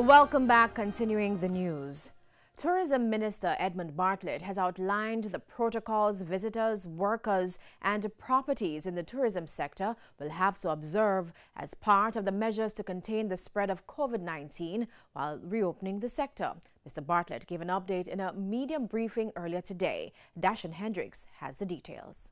Welcome back. Continuing the news. Tourism Minister Edmund Bartlett has outlined the protocols visitors, workers and properties in the tourism sector will have to observe as part of the measures to contain the spread of COVID-19 while reopening the sector. Mr. Bartlett gave an update in a media briefing earlier today. Dashan Hendricks has the details.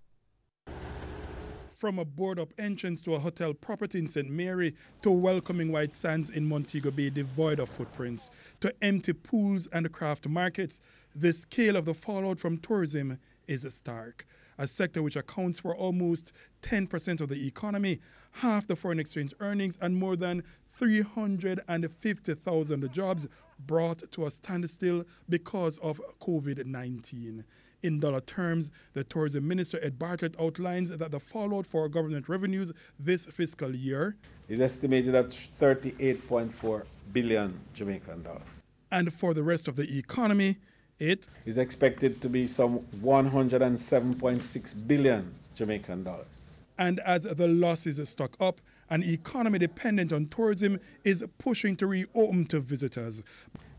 From a board-up entrance to a hotel property in St. Mary to welcoming white sands in Montego Bay devoid of footprints, to empty pools and craft markets, the scale of the fallout from tourism is stark. A sector which accounts for almost 10% of the economy, half the foreign exchange earnings and more than 350,000 jobs brought to a standstill because of COVID-19. In dollar terms, the tourism minister Ed Bartlett outlines that the fallout for government revenues this fiscal year is estimated at 38.4 billion Jamaican dollars. And for the rest of the economy, it is expected to be some 107.6 billion Jamaican dollars. And as the losses stock up, an economy dependent on tourism is pushing to reopen to visitors.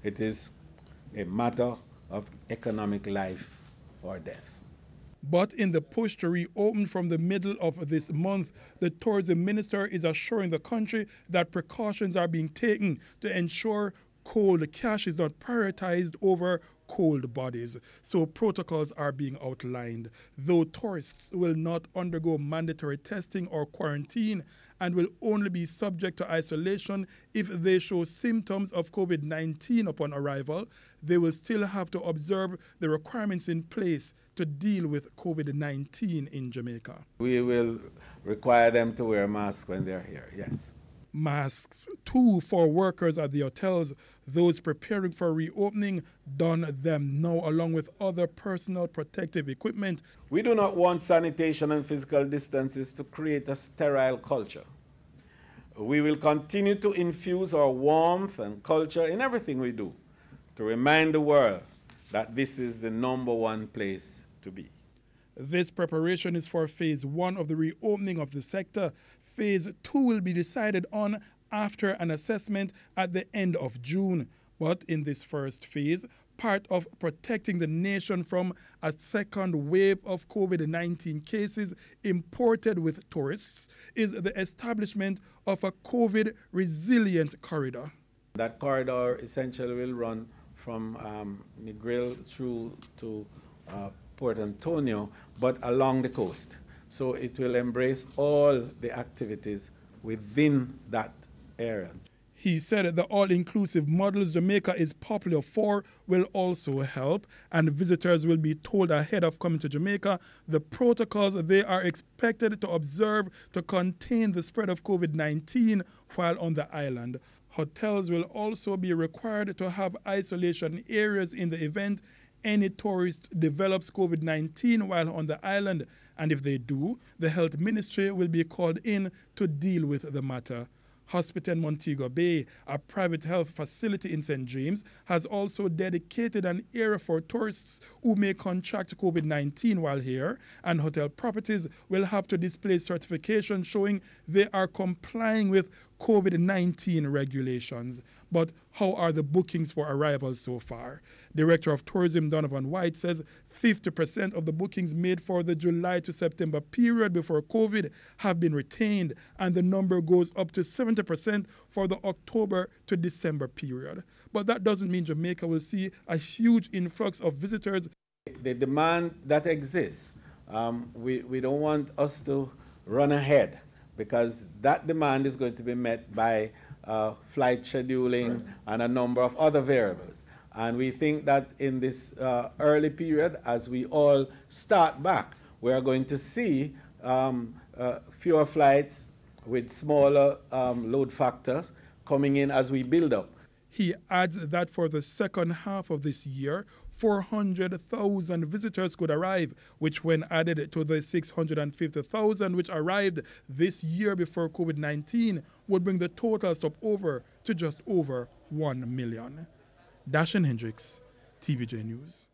It is a matter of economic life or death. But in the push to reopen from the middle of this month, the tourism minister is assuring the country that precautions are being taken to ensure cold cash is not prioritized over cold bodies. So protocols are being outlined. Though tourists will not undergo mandatory testing or quarantine and will only be subject to isolation if they show symptoms of COVID-19 upon arrival, they will still have to observe the requirements in place to deal with COVID-19 in Jamaica. We will require them to wear masks when they're here, yes. Masks, too, for workers at the hotels. Those preparing for reopening don them now, along with other personal protective equipment. We do not want sanitation and physical distances to create a sterile culture. We will continue to infuse our warmth and culture in everything we do to remind the world that this is the #1 place to be. This preparation is for phase 1 of the reopening of the sector. Phase 2 will be decided on after an assessment at the end of June. But in this first phase, part of protecting the nation from a second wave of COVID-19 cases imported with tourists is the establishment of a COVID-resilient corridor. That corridor essentially will run from Negril through to Port Antonio, but along the coast. So it will embrace all the activities within that area. He said the all-inclusive models Jamaica is popular for will also help, and visitors will be told ahead of coming to Jamaica the protocols they are expected to observe to contain the spread of COVID-19 while on the island. Hotels will also be required to have isolation areas in the event any tourist develops COVID-19 while on the island, and if they do, the health ministry will be called in to deal with the matter. Hospital in Montego Bay, a private health facility in St. James, has also dedicated an area for tourists who may contract COVID-19 while here, and hotel properties will have to display certification showing they are complying with COVID-19 regulations. But how are the bookings for arrivals so far? Director of Tourism Donovan White says 50% of the bookings made for the July to September period before COVID have been retained, and the number goes up to 70% for the October to December period. But that doesn't mean Jamaica will see a huge influx of visitors. The demand that exists, we don't want us to run ahead, because that demand is going to be met by flight scheduling and a number of other variables. And we think that in this early period, as we all start back, we are going to see fewer flights with smaller load factors coming in as we build up. He adds that for the second half of this year, 400,000 visitors could arrive, which when added to the 650,000 which arrived this year before COVID-19 would bring the total stop over to just over 1 million. Dashan Hendricks, TVJ News.